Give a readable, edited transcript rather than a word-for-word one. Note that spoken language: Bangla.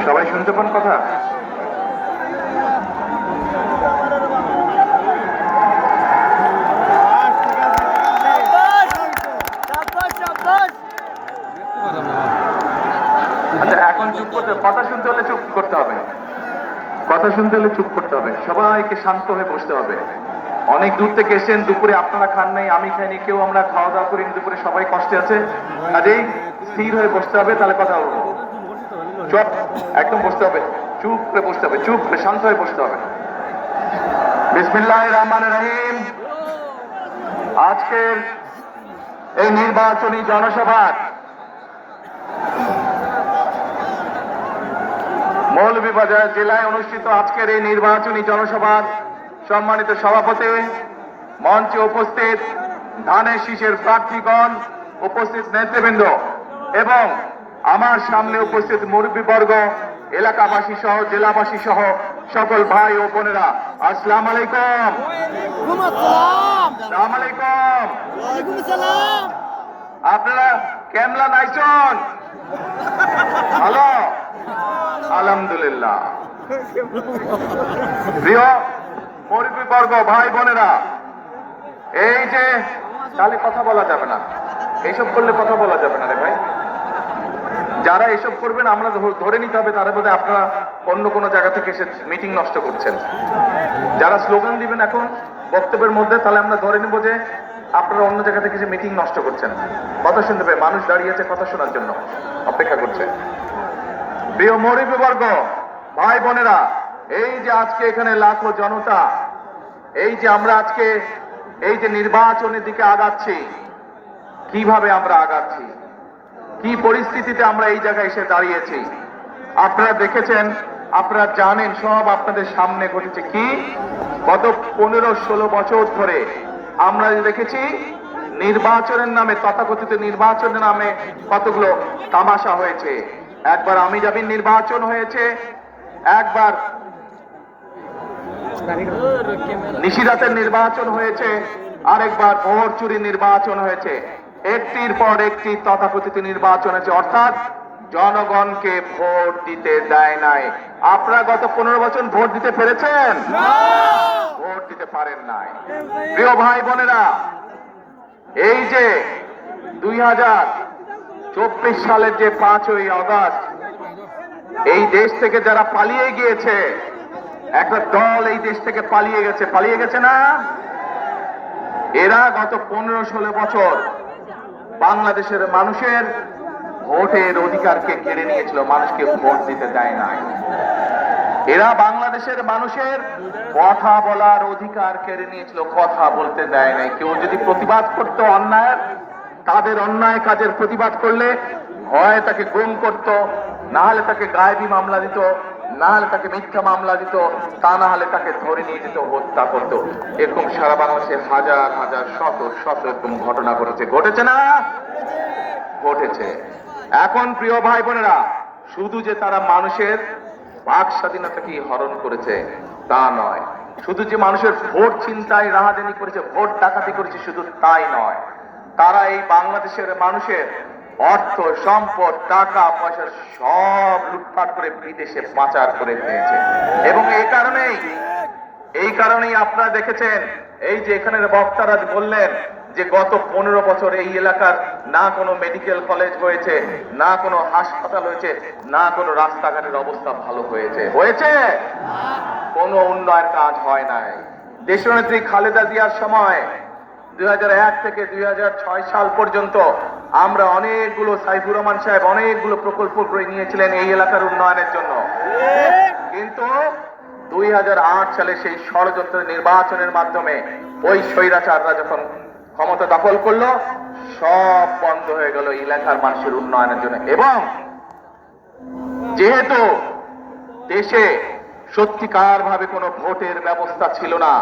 সবাই শুনতে পান কথা? আচ্ছা, এখন চুপ করতে, কথা শুনতে হলে চুপ করতে হবে, কথা শুনতে হলে চুপ করতে হবে, সবাইকে শান্ত হয়ে বসতে হবে। অনেক দূর থেকে এসেছেন, দুপুরে আপনারা খান নাই, আমি খাইনি, কেউ আমরা খাওয়া দাওয়া করিনি দুপুরে, সবাই কষ্টে আছে, কাজেই স্থির হয়ে বসতে হবে, তাহলে কথা বলবো। চুপ, একদম বসতে হবে, চুপ করে বসতে হবে, চুপ করে শান্ত হয়ে বসতে হবে। বিসমিল্লাহির রহমানির রহিম। আজকের এই নির্বাচনী জনসভার মৌলভীবাজার জেলায় অনুষ্ঠিত আজকের এই নির্বাচনী জনসভার সম্মানিত সভাপতি, মঞ্চে উপস্থিত ধানের শীষের প্রার্থীগণ, উপস্থিত নেতৃবৃন্দ এবং আমার সামনে উপস্থিত মুরব্বীবর্গ, এলাকাবাসী সহ জেলাবাসী সহ সকল ভাই ও বোনেরা, আসসালামু আলাইকুম। আসসালামু আলাইকুম। আপনারা কেমলা নাইছন? ভালো, আলহামদুলিল্লাহ। প্রিয় মুরব্বীবর্গ, ভাই বোনেরা, এই যে তাহলে কথা বলা যাবে না, এইসব করলে কথা বলা যাবে না রে ভাই। যারা এসব করবেন আমরা ধরে নিতে হবে তারা বোধহয় আপনারা অন্য কোনো জায়গা থেকে এসে মিটিং নষ্ট করছেন। যারা স্লোগান দিবেন এখন বক্তব্যের মধ্যে, তাহলে আমরা ধরে নিব যে আপনারা অন্য জায়গা থেকে এসে মিটিং নষ্ট করছেন। কথা শুনতে পাই, মানুষ দাঁড়িয়েছে কথা শোনার জন্য, অপেক্ষা করছে। প্রিয় মুরব্বীবর্গ, ভাই বোনেরা, এই যে আজকে এখানে লাখো জনতা, এই যে আমরা আজকে এই যে নির্বাচনের দিকে আগাচ্ছি, কিভাবে আমরা আগাচ্ছি, কি পরিস্থিতিতে আমরা এই জায়গায় এসে দাঁড়িয়েছি আপনারা দেখেছেন, আপনারা জানেন, সব আপনাদের সামনে ঘটেছে। কি গত 15-16 বছর ধরে আমরা দেখেছি নির্বাচনের নামে, তথাকথিত নির্বাচনের নামে কতগুলো তামাশা হয়েছে। একবার আমি যাবির নির্বাচন হয়েছে, একবার নিশিরাতের নির্বাচন হয়েছে, আরেকবার ভোট চুরি নির্বাচন হয়েছে। একটির পর একটি তথাকথিত নির্বাচন হয়েছে, অর্থাৎ জনগণকে ভোট দিতে দেয় নাই। আপনারা গত 15 বছর ভোট দিতে পেরেছেন? ভোট দিতে পারেন নাই। প্রিয় ভাই বোনেরা, এই যে 2024 সালের যে 5ই আগস্ট এই দেশ থেকে যারা পালিয়ে গিয়েছে, একটা দল এই দেশ থেকে পালিয়ে গেছে না? এরা গত 15-16 বছর বাংলাদেশের মানুষের ভোটের অধিকারকে কেড়ে নিয়েছিল, মানুষকে ভোট দিতে দেয় নাই। এরা বাংলাদেশের মানুষের কথা বলার অধিকার কেড়ে নিয়েছিল, কথা বলতে দেয় নাই। কেউ যদি প্রতিবাদ করত অন্যায়ের, তাদের অন্যায় কাজের প্রতিবাদ করলে হয় তাকে গুম করত, না হলে তাকে গায়েবী মামলা দিত, না হলে তাকে মিথ্যা মামলা দিত, তা না হলে তাকে ধরে নিয়ে যেত, হত্যা করত। এরকম সারা বাংলাদেশে হাজার হাজার শত শত এরকম ঘটনা ঘটেছে না? ঘটেছে। এখন প্রিয় ভাই বোনেরা, শুধু যে তারা মানুষের বাক স্বাধীনতাকে হরণ করেছে তা নয়, শুধু যে মানুষের ভোট ছিনতাই রাহাজানি করেছে, ভোট ডাকাতি করেছে, শুধু তাই নয়, তারা এই বাংলাদেশের মানুষের অর্থ সম্পদ টাকা পয়সা সব লুটপাট করে বিদেশে পাচার করে নিয়েছে। এবং এই কারণেই আপনারা দেখেছেন, এই যে এখানের বক্তারা বললেন যে গত 15 বছর এই এলাকার না কোনো মেডিকেল কলেজ হয়েছে, না কোনো হাসপাতাল হয়েছে, না কোনো রাস্তাঘাটের অবস্থা ভালো হয়েছে। কোনো উন্নয়ন কাজ হয় নাই। দেশনেত্রী খালেদা জিয়ার সময় 2001 থেকে 2006 সাল পর্যন্ত আমরা অনেকগুলো, সাইফুর রহমান সাহেব অনেকগুলো প্রকল্প করে নিয়েছিলেন এই এলাকার উন্নয়নের জন্য। কিন্তু 2008 সালে সেই ষড়যন্ত্র নির্বাচনের মাধ্যমে ওই স্বৈরাচাররা যখন ক্ষমতা দখল করলো, সব বন্ধ হয়ে গেল এলাকার মানুষের উন্নয়নের জন্য। এবং যেহেতু দেশে সত্যিকার ভাবে কোনো ভোটের ব্যবস্থা ছিল না,